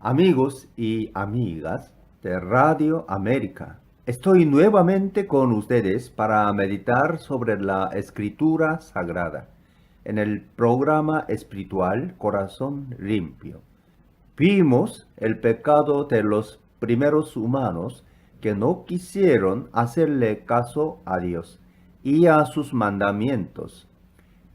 Amigos y amigas de Radio América, estoy nuevamente con ustedes para meditar sobre la Escritura Sagrada en el programa espiritual Corazón Limpio. Vimos el pecado de los primeros humanos que no quisieron hacerle caso a Dios y a sus mandamientos.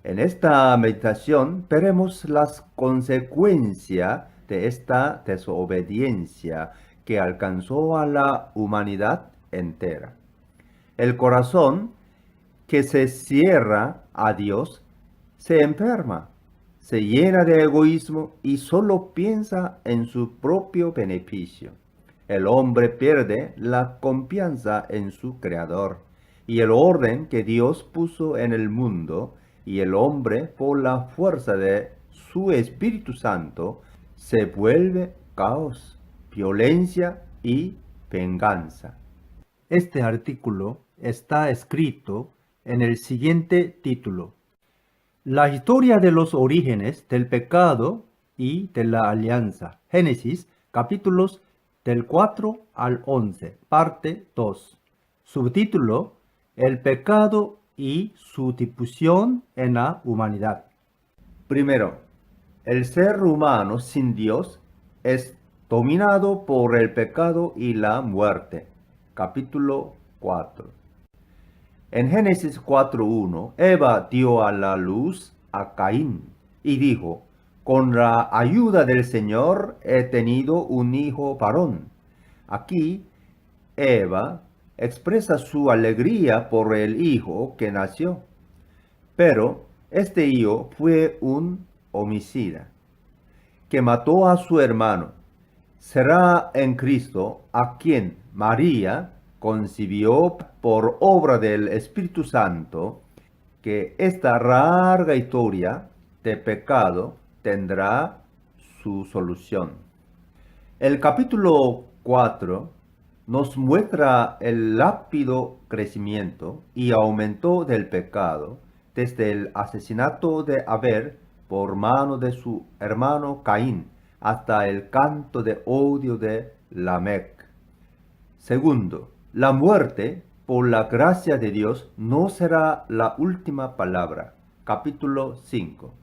En esta meditación veremos las consecuencias de esta desobediencia que alcanzó a la humanidad entera. El corazón que se cierra a Dios se enferma, se llena de egoísmo y solo piensa en su propio beneficio. El hombre pierde la confianza en su Creador y el orden que Dios puso en el mundo, y el hombre, por la fuerza de su Espíritu Santo, se vuelve caos, violencia y venganza. Este artículo está escrito en el siguiente título: La historia de los orígenes del pecado y de la alianza. Génesis, capítulos del 4 al 11, parte 2. Subtítulo: El pecado y su difusión en la humanidad. Primero, el ser humano sin Dios es dominado por el pecado y la muerte. Capítulo 4. En Génesis 4:1, Eva dio a la luz a Caín y dijo: con la ayuda del Señor he tenido un hijo varón. Aquí, Eva expresa su alegría por el hijo que nació, pero este hijo fue un homicida que mató a su hermano. Será en Cristo a quien María concibió por obra del Espíritu Santo que esta larga historia de pecado tendrá su solución. El capítulo 4 nos muestra el rápido crecimiento y aumento del pecado desde el asesinato de Abel por mano de su hermano Caín hasta el canto de odio de Lamec. Segundo, la muerte por la gracia de Dios no será la última palabra. Capítulo 5.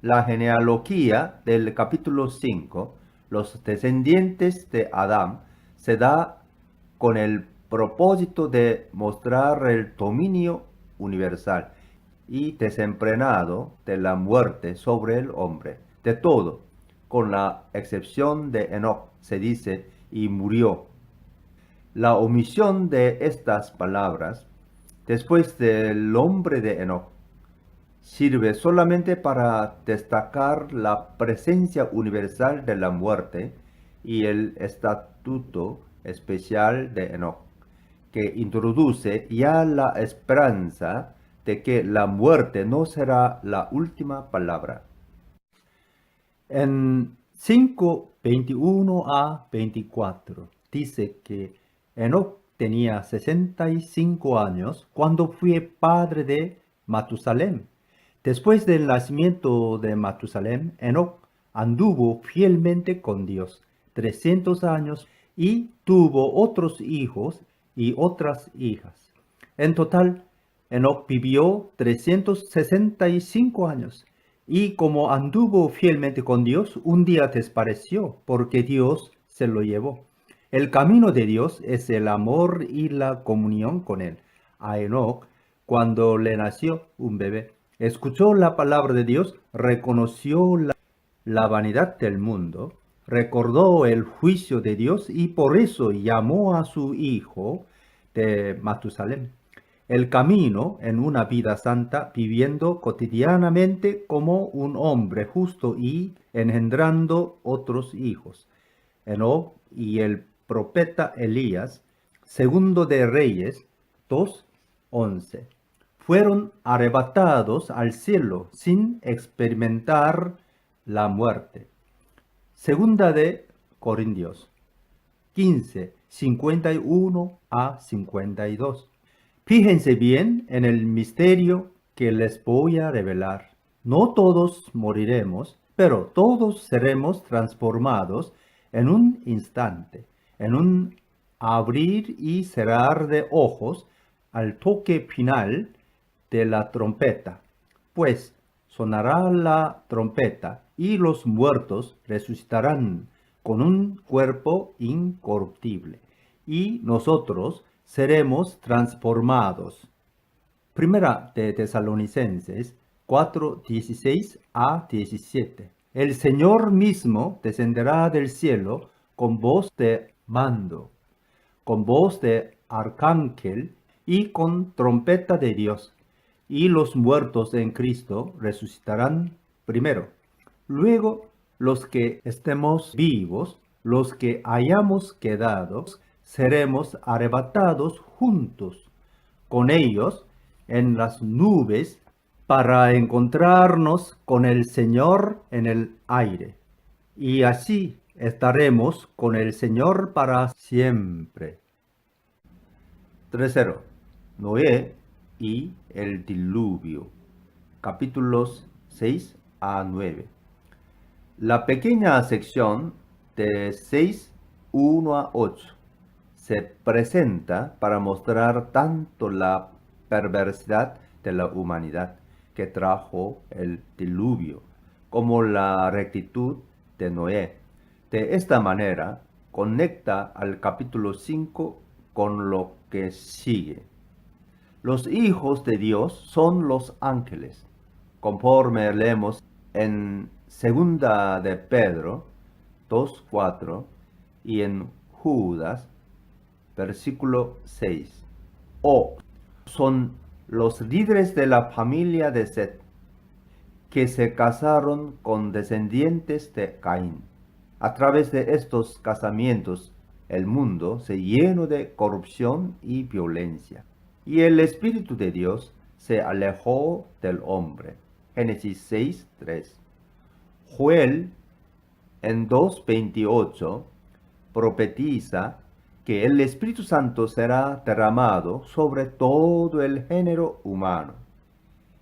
La genealogía del capítulo 5, los descendientes de Adán, se da con el propósito de mostrar el dominio universal y desenfrenado de la muerte sobre el hombre. De todo, con la excepción de Enoc, se dice, y murió. La omisión de estas palabras, después del nombre de Enoc, sirve solamente para destacar la presencia universal de la muerte y el estatuto especial de Enoc, que introduce ya la esperanza de que la muerte no será la última palabra. En 5:21 a 24 dice que Enoc tenía 65 años cuando fue padre de Matusalem. Después del nacimiento de Matusalem, Enoc anduvo fielmente con Dios 300 años y tuvo otros hijos y otras hijas. En total, Enoc vivió 365 años. Y como anduvo fielmente con Dios, un día desapareció, porque Dios se lo llevó. El camino de Dios es el amor y la comunión con Él. A Enoc, cuando le nació un bebé, escuchó la palabra de Dios, reconoció la vanidad del mundo, recordó el juicio de Dios y por eso llamó a su hijo de Matusalem. El camino en una vida santa, viviendo cotidianamente como un hombre justo y engendrando otros hijos. Enoc y el profeta Elías, segundo de Reyes 2:11, fueron arrebatados al cielo sin experimentar la muerte. Segunda de Corintios 15:51 a 52. Fíjense bien en el misterio que les voy a revelar. No todos moriremos, pero todos seremos transformados en un instante, en un abrir y cerrar de ojos al toque final de la trompeta. Pues sonará la trompeta y los muertos resucitarán con un cuerpo incorruptible y nosotros seremos transformados. Primera de Tesalonicenses 4:16 a 17. El Señor mismo descenderá del cielo con voz de mando, con voz de arcángel y con trompeta de Dios. Y los muertos en Cristo resucitarán primero. Luego los que estemos vivos, los que hayamos quedado, seremos arrebatados juntos con ellos en las nubes para encontrarnos con el Señor en el aire. Y así estaremos con el Señor para siempre. 3.0. Noé y el diluvio. Capítulos 6 a 9. La pequeña sección de 6:1 a 8 se presenta para mostrar tanto la perversidad de la humanidad que trajo el diluvio, como la rectitud de Noé. De esta manera, conecta al capítulo 5 con lo que sigue. Los hijos de Dios son los ángeles, conforme leemos en segunda de Pedro 2:4 y en Judas versículo 6. O son los líderes de la familia de Set, que se casaron con descendientes de Caín. A través de estos casamientos, el mundo se llenó de corrupción y violencia, y el Espíritu de Dios se alejó del hombre. Génesis 6:3. Joel en 2:28 profetiza que el Espíritu Santo será derramado sobre todo el género humano.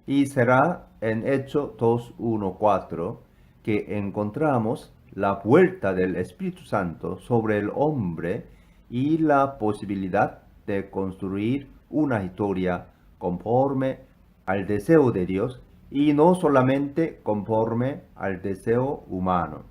Y será en Hechos 2:1-4 que encontramos la vuelta del Espíritu Santo sobre el hombre y la posibilidad de construir una historia conforme al deseo de Dios y no solamente conforme al deseo humano.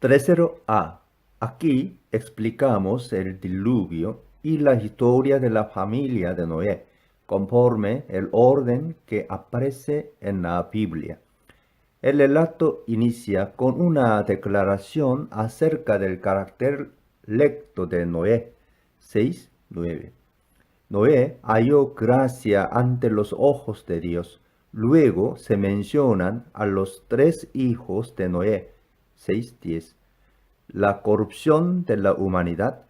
3.0a. Aquí explicamos el diluvio y la historia de la familia de Noé, conforme el orden que aparece en la Biblia. El relato inicia con una declaración acerca del carácter recto de Noé. 6:9. Noé halló gracia ante los ojos de Dios. Luego se mencionan a los 3 hijos de Noé. 6:10. La corrupción de la humanidad,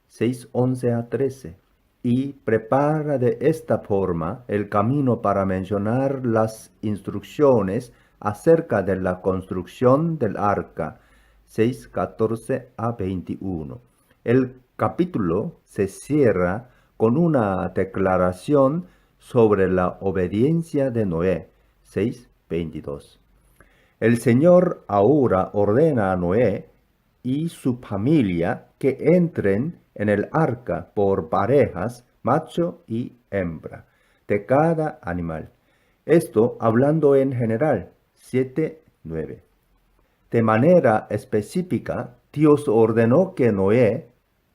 6:11-13, y prepara de esta forma el camino para mencionar las instrucciones acerca de la construcción del arca, 6:14-21. El capítulo se cierra con una declaración sobre la obediencia de Noé, 6:22. El Señor ahora ordena a Noé y su familia que entren en el arca por parejas, macho y hembra, de cada animal. Esto hablando en general, 7:9. De manera específica, Dios ordenó que Noé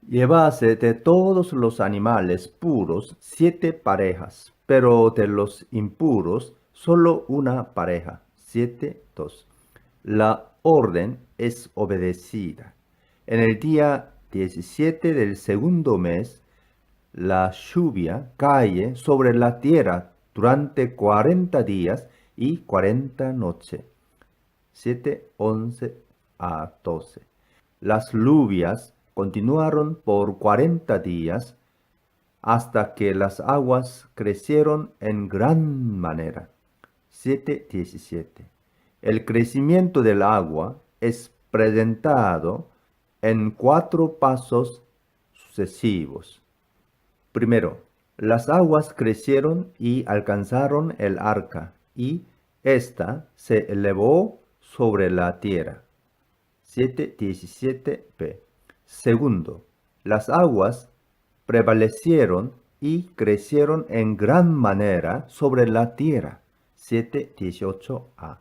llevase de todos los animales puros 7 parejas, pero de los impuros solo una pareja, 7:2. La orden es obedecida. En el día 17 del segundo mes, la lluvia cae sobre la tierra durante 40 días y 40 noches. 7:11-12. Las lluvias continuaron por 40 días hasta que las aguas crecieron en gran manera. 7:17. El crecimiento del agua es presentado en 4 pasos sucesivos. Primero, las aguas crecieron y alcanzaron el arca, y ésta se elevó sobre la tierra. 7:17b. Segundo, las aguas prevalecieron y crecieron en gran manera sobre la tierra. 7:18a.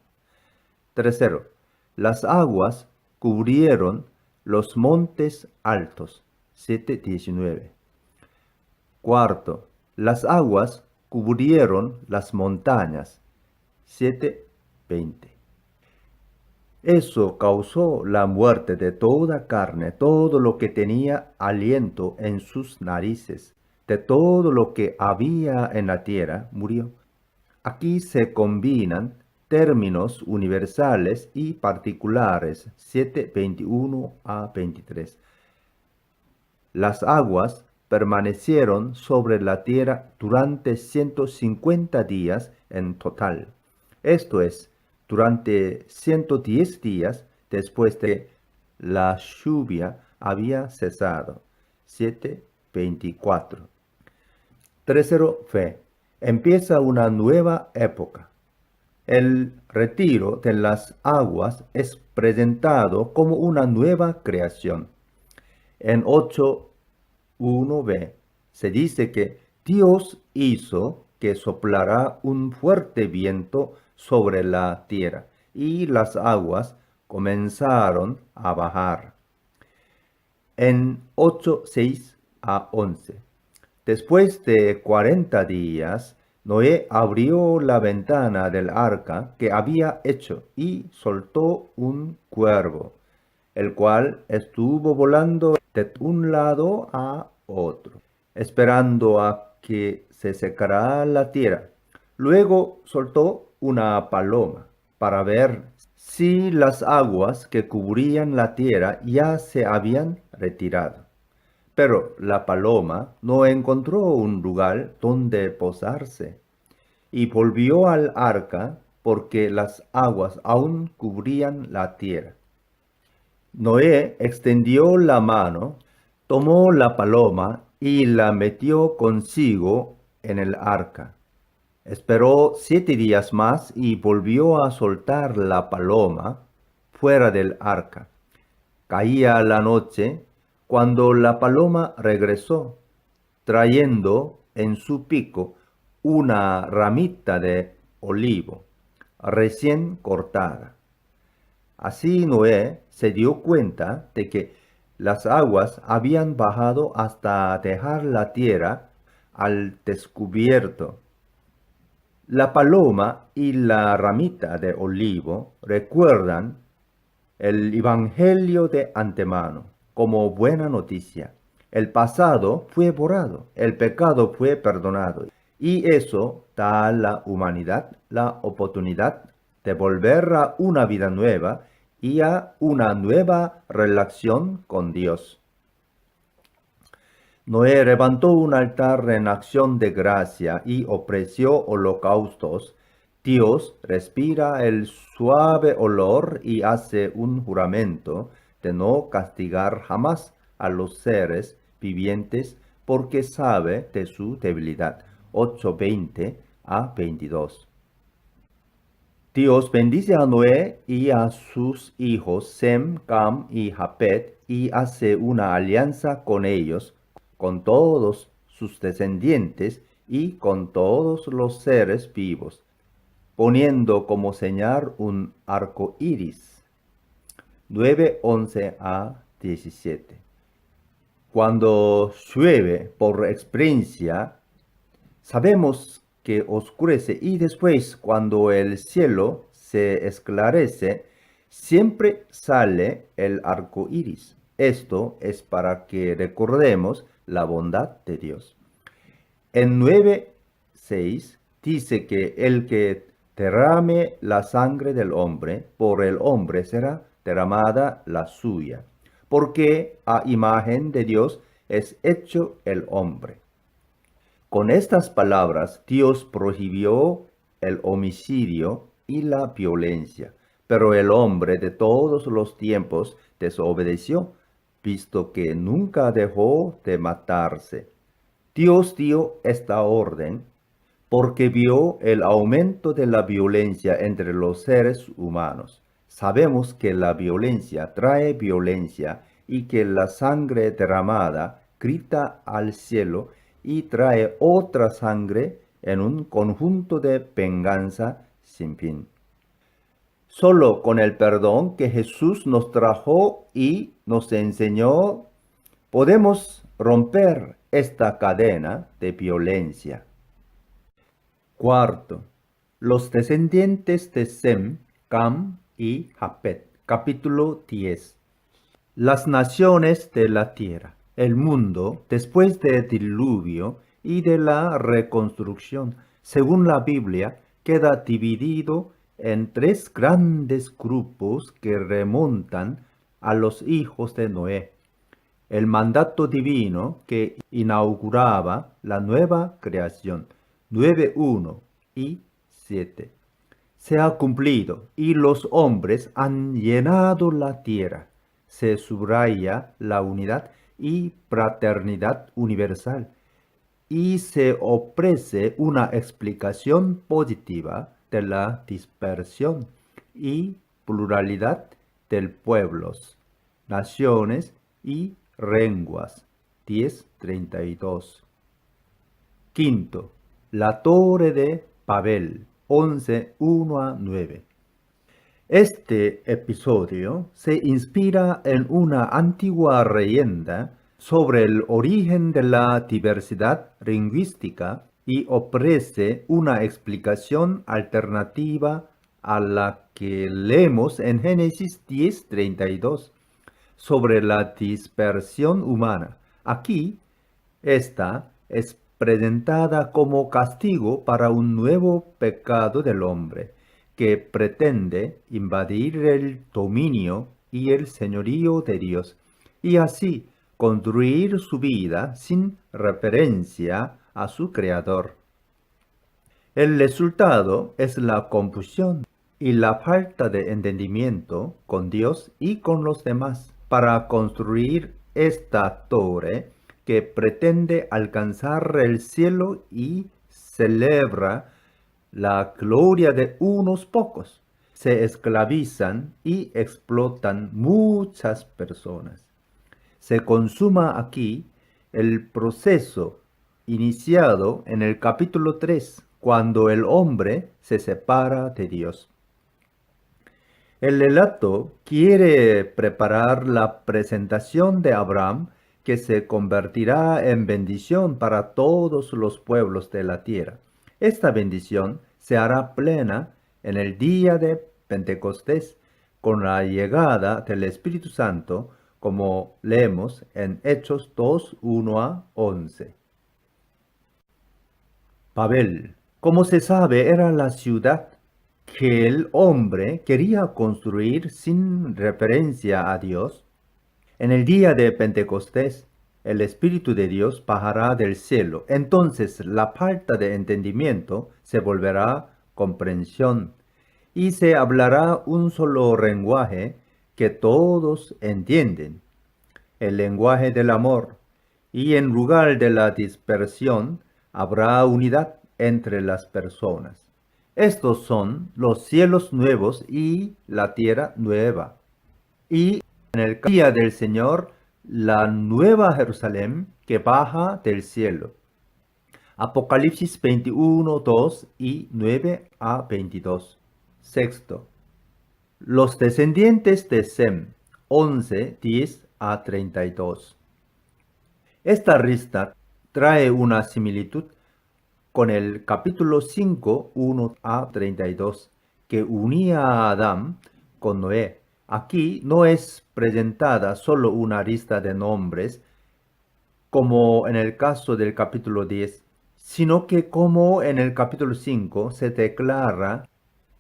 Tercero, las aguas cubrieron los montes altos. 7:19. Cuarto, las aguas cubrieron las montañas. 7:20. Eso causó la muerte de toda carne, todo lo que tenía aliento en sus narices, de todo lo que había en la tierra, murió. Aquí se combinan términos universales y particulares, 7:21 a 23. Las aguas permanecieron sobre la tierra durante 150 días en total. Esto es, durante 110 días después de la lluvia había cesado. 7:24. Tercero, fe. Empieza una nueva época. El retiro de las aguas es presentado como una nueva creación. En 8:1b se dice que Dios hizo que soplara un fuerte viento sobre la tierra y las aguas comenzaron a bajar. En 8:6 a 11. Después de 40 días, Noé abrió la ventana del arca que había hecho y soltó un cuervo, el cual estuvo volando de un lado a otro, esperando a que se secara la tierra. Luego soltó una paloma para ver si las aguas que cubrían la tierra ya se habían retirado. Pero la paloma no encontró un lugar donde posarse y volvió al arca porque las aguas aún cubrían la tierra. Noé extendió la mano, tomó la paloma y la metió consigo en el arca. Esperó 7 días más y volvió a soltar la paloma fuera del arca. Caía la noche cuando la paloma regresó, trayendo en su pico una ramita de olivo recién cortada. Así Noé se dio cuenta de que las aguas habían bajado hasta dejar la tierra al descubierto. La paloma y la ramita de olivo recuerdan el Evangelio de antemano como buena noticia. El pasado fue borrado, el pecado fue perdonado, y eso da a la humanidad la oportunidad de volver a una vida nueva y a una nueva relación con Dios. Noé levantó un altar en acción de gracia y ofreció holocaustos. Dios respira el suave olor y hace un juramento de no castigar jamás a los seres vivientes porque sabe de su debilidad. 8:20 a 22. Dios bendice a Noé y a sus hijos Sem, Cam y Japet y hace una alianza con ellos, con todos sus descendientes y con todos los seres vivos, poniendo como señal un arco iris. 9:11 a 17. Cuando llueve por experiencia, sabemos que oscurece y después cuando el cielo se esclarece, siempre sale el arco iris. Esto es para que recordemos la bondad de Dios. En 9:6 dice que el que derrame la sangre del hombre, por el hombre será derramada la suya, porque a imagen de Dios es hecho el hombre. Con estas palabras, Dios prohibió el homicidio y la violencia, pero el hombre de todos los tiempos desobedeció, visto que nunca dejó de matarse. Dios dio esta orden porque vio el aumento de la violencia entre los seres humanos. Sabemos que la violencia trae violencia y que la sangre derramada grita al cielo y trae otra sangre en un conjunto de venganza sin fin. Solo con el perdón que Jesús nos trajo y nos enseñó, podemos romper esta cadena de violencia. Cuarto, los descendientes de Sem, Cam y Japet. Capítulo 10. Las naciones de la tierra. El mundo, después del diluvio y de la reconstrucción, según la Biblia, queda dividido en tres grandes grupos que remontan a los hijos de Noé. El mandato divino que inauguraba la nueva creación, 9:1 y 7, se ha cumplido y los hombres han llenado la tierra. Se subraya la unidad y fraternidad universal y se ofrece una explicación positiva de la dispersión y pluralidad de pueblos, naciones y lenguas. 10:32. Quinto, la Torre de Babel. 11:1-9. Este episodio se inspira en una antigua leyenda sobre el origen de la diversidad lingüística y ofrece una explicación alternativa a la que leemos en Génesis 10:32 sobre la dispersión humana. Aquí, esta es presentada como castigo para un nuevo pecado del hombre, que pretende invadir el dominio y el señorío de Dios, y así construir su vida sin referencia a su Creador. El resultado es la confusión y la falta de entendimiento con Dios y con los demás para construir esta torre que pretende alcanzar el cielo y celebra la gloria de unos pocos. Se esclavizan y explotan muchas personas. Se consuma aquí el proceso iniciado en el capítulo 3, cuando el hombre se separa de Dios. El relato quiere preparar la presentación de Abraham, que se convertirá en bendición para todos los pueblos de la tierra. Esta bendición se hará plena en el día de Pentecostés, con la llegada del Espíritu Santo, como leemos en Hechos 2:1-11. Babel, como se sabe, era la ciudad que el hombre quería construir sin referencia a Dios. En el día de Pentecostés, el Espíritu de Dios bajará del cielo. Entonces la falta de entendimiento se volverá comprensión y se hablará un solo lenguaje que todos entienden, el lenguaje del amor, y en lugar de la dispersión habrá unidad entre las personas. Estos son los cielos nuevos y la tierra nueva. Y en el día del Señor, la nueva Jerusalén que baja del cielo. Apocalipsis 21:2 y 9-22. Sexto, los descendientes de Sem. 11:10-32. Esta lista trae una similitud con el capítulo 5, 1-32, que unía a Adán con Noé. Aquí no es presentada solo una lista de nombres, como en el caso del capítulo 10, sino que como en el capítulo 5 se declara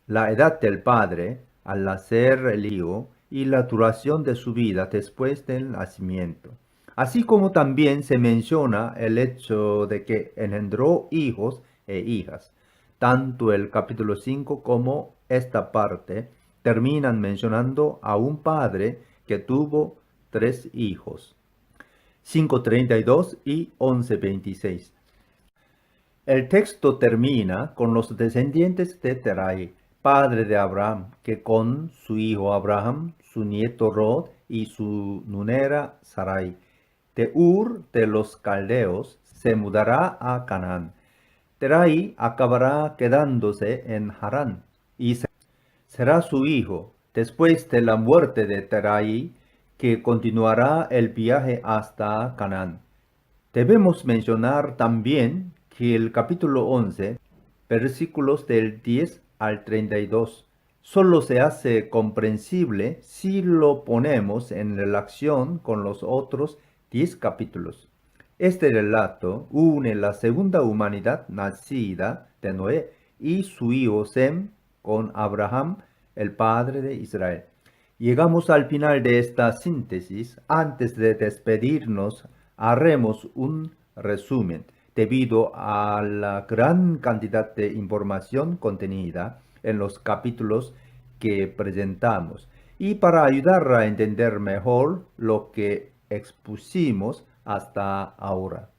la edad del padre al nacer el hijo y la duración de su vida después del nacimiento. Así como también se menciona el hecho de que engendró hijos e hijas. Tanto el capítulo 5 como esta parte terminan mencionando a un padre que tuvo 3 hijos. 5:32 y 11:26. El texto termina con los descendientes de Terai, padre de Abraham, que con su hijo Abraham, su nieto Rod y su nunera Sarai, de Ur de los Caldeos, se mudará a Canaán. Terai acabará quedándose en Harán, y será su hijo, después de la muerte de Terai, que continuará el viaje hasta Canaán. Debemos mencionar también que el capítulo 11, versículos del 10 al 32, solo se hace comprensible si lo ponemos en relación con los otros 10 capítulos. Este relato une la segunda humanidad nacida de Noé y su hijo Sem con Abraham, el padre de Israel. Llegamos al final de esta síntesis. Antes de despedirnos, haremos un resumen. Debido a la gran cantidad de información contenida en los capítulos que presentamos y para ayudar a entender mejor lo que expusimos hasta ahora.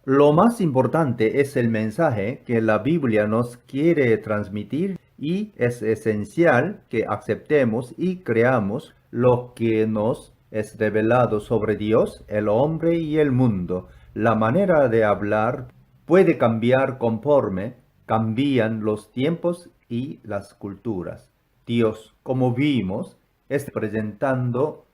Lo más importante es el mensaje que la Biblia nos quiere transmitir y es esencial que aceptemos y creamos lo que nos es revelado sobre Dios, el hombre y el mundo. La manera de hablar puede cambiar conforme cambian los tiempos y las culturas. Dios, como vimos, es presentando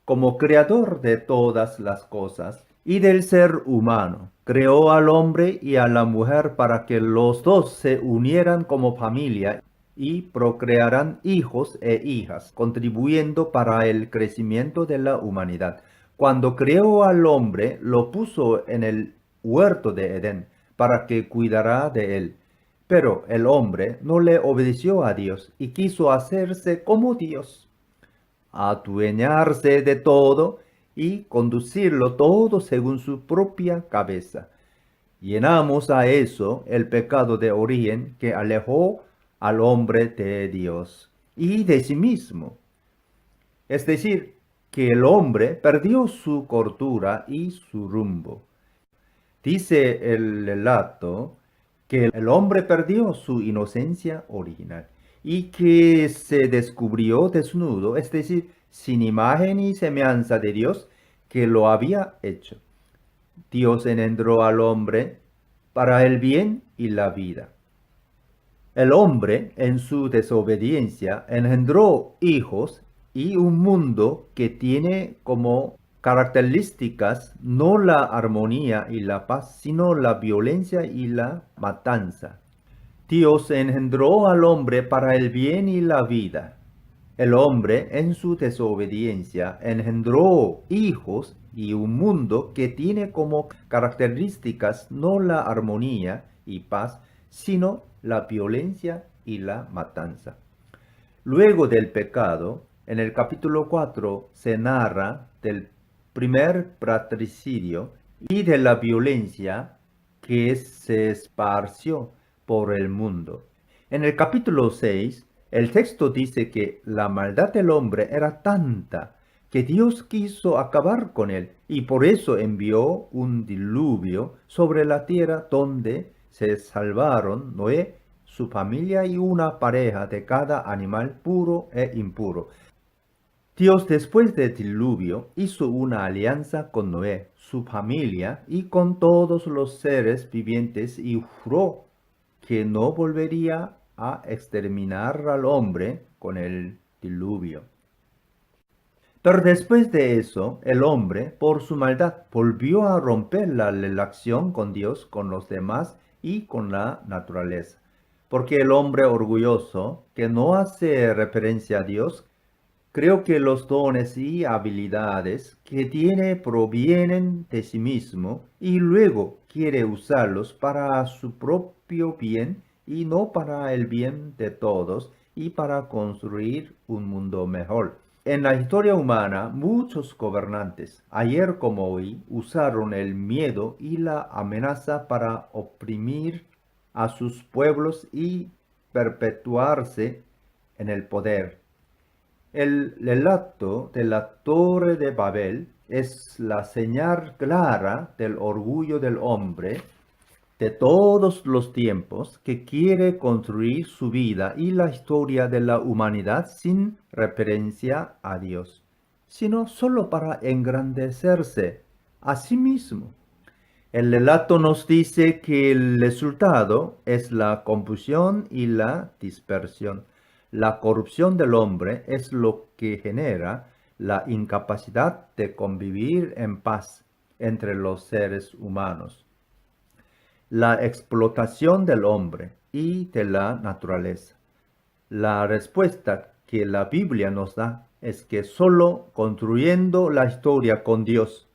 como creador de todas las cosas y del ser humano. Creó al hombre y a la mujer para que los dos se unieran como familia y procrearan hijos e hijas, contribuyendo para el crecimiento de la humanidad. Cuando creó al hombre, lo puso en el huerto de Edén para que cuidara de él. Pero el hombre no le obedeció a Dios y quiso hacerse como Dios, adueñarse de todo y conducirlo todo según su propia cabeza. Llenamos a eso el pecado de origen que alejó al hombre de Dios y de sí mismo. Es decir, que el hombre perdió su cordura y su rumbo. Dice el relato que el hombre perdió su inocencia original y que se descubrió desnudo, es decir, sin imagen y semejanza de Dios que lo había hecho. Dios engendró al hombre para el bien y la vida. El hombre, en su desobediencia, engendró hijos y un mundo que tiene como características no la armonía y la paz, sino la violencia y la matanza. Dios engendró al hombre para el bien y la vida. El hombre, en su desobediencia, engendró hijos y un mundo que tiene como características no la armonía y paz, sino la violencia y la matanza. Luego del pecado, en el capítulo 4 se narra del primer fratricidio y de la violencia que se esparció por el mundo. En el capítulo 6, el texto dice que la maldad del hombre era tanta que Dios quiso acabar con él y por eso envió un diluvio sobre la tierra donde se salvaron Noé, su familia y una pareja de cada animal puro e impuro. Dios, después del diluvio, hizo una alianza con Noé, su familia y con todos los seres vivientes y juró que no volvería a exterminar al hombre con el diluvio. Pero después de eso, el hombre, por su maldad, volvió a romper la relación con Dios, con los demás y con la naturaleza. Porque el hombre orgulloso, que no hace referencia a Dios, creo que los dones y habilidades que tiene provienen de sí mismo y luego quiere usarlos para su propio bien y no para el bien de todos y para construir un mundo mejor. En la historia humana, muchos gobernantes, ayer como hoy, usaron el miedo y la amenaza para oprimir a sus pueblos y perpetuarse en el poder. El relato de la Torre de Babel es la señal clara del orgullo del hombre de todos los tiempos que quiere construir su vida y la historia de la humanidad sin referencia a Dios, sino solo para engrandecerse a sí mismo. El relato nos dice que el resultado es la confusión y la dispersión. La corrupción del hombre es lo que genera la incapacidad de convivir en paz entre los seres humanos. La explotación del hombre y de la naturaleza. La respuesta que la Biblia nos da es que solo construyendo la historia con Dios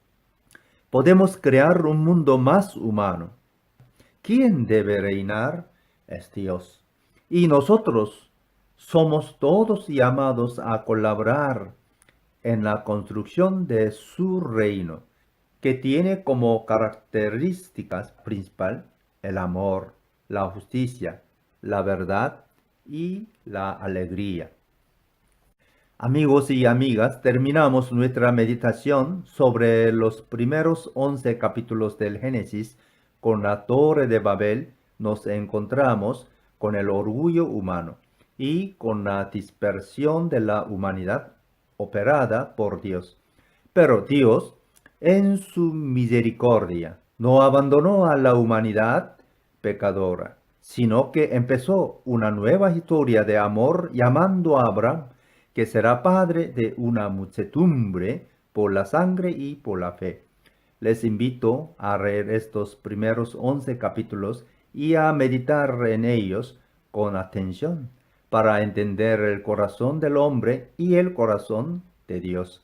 podemos crear un mundo más humano. ¿Quién debe reinar? Es Dios. Y nosotros somos todos llamados a colaborar en la construcción de su reino, que tiene como características principal el amor, la justicia, la verdad y la alegría. Amigos y amigas, terminamos nuestra meditación sobre los primeros 11 capítulos del Génesis. Con la Torre de Babel nos encontramos con el orgullo humano y con la dispersión de la humanidad operada por Dios. Pero Dios, en su misericordia, no abandonó a la humanidad pecadora, sino que empezó una nueva historia de amor llamando a Abraham, que será padre de una muchedumbre por la sangre y por la fe. Les invito a leer estos primeros 11 capítulos y a meditar en ellos con atención para entender el corazón del hombre y el corazón de Dios.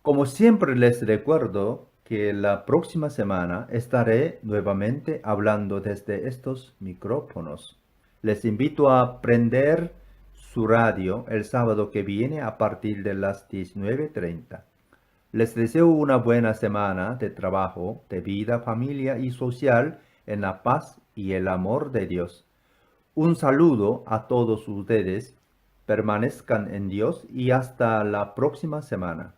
Como siempre les recuerdo que la próxima semana estaré nuevamente hablando desde estos micrófonos. Les invito a prender su radio el sábado que viene a partir de las 19:30. Les deseo una buena semana de trabajo, de vida, familia y social en la paz y el amor de Dios. Un saludo a todos ustedes. Permanezcan en Dios y hasta la próxima semana.